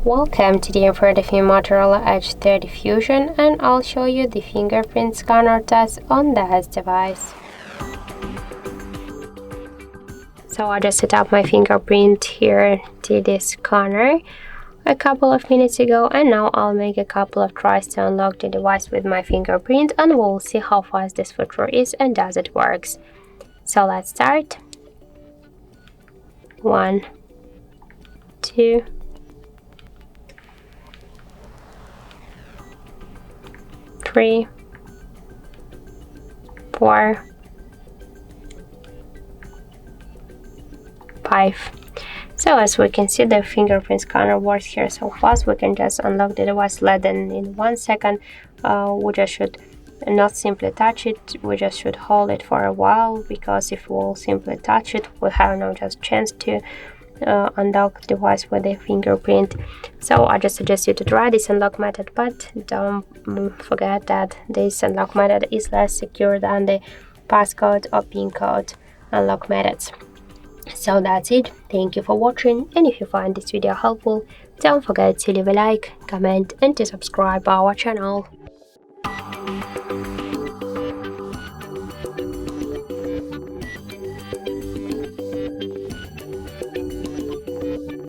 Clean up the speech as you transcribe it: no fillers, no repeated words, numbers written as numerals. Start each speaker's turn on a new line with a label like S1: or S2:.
S1: Welcome, today I'm for the Motorola Edge 30 Fusion, and I'll show you the fingerprint scanner test on this device. So I just set up my fingerprint here to this scanner a couple of minutes ago, and now I'll make a couple of tries to unlock the device with my fingerprint, and we'll see how fast this feature is and does it works. So let's start. 1, 2, 3, 4, 5. So as we can see, the fingerprint scanner works here so fast. We can just unlock the device less than in 1 second. We just should not simply touch it, we just should hold it for a while, because if we'll simply touch it, we'll have no just chance to unlock the device with the fingerprint. So I just suggest you to try this unlock method, but don't forget that this unlock method is less secure than the passcode or PIN code unlock methods. So that's it. Thank you for watching, and if you find this video helpful, don't forget to leave a like, comment and to subscribe our channel.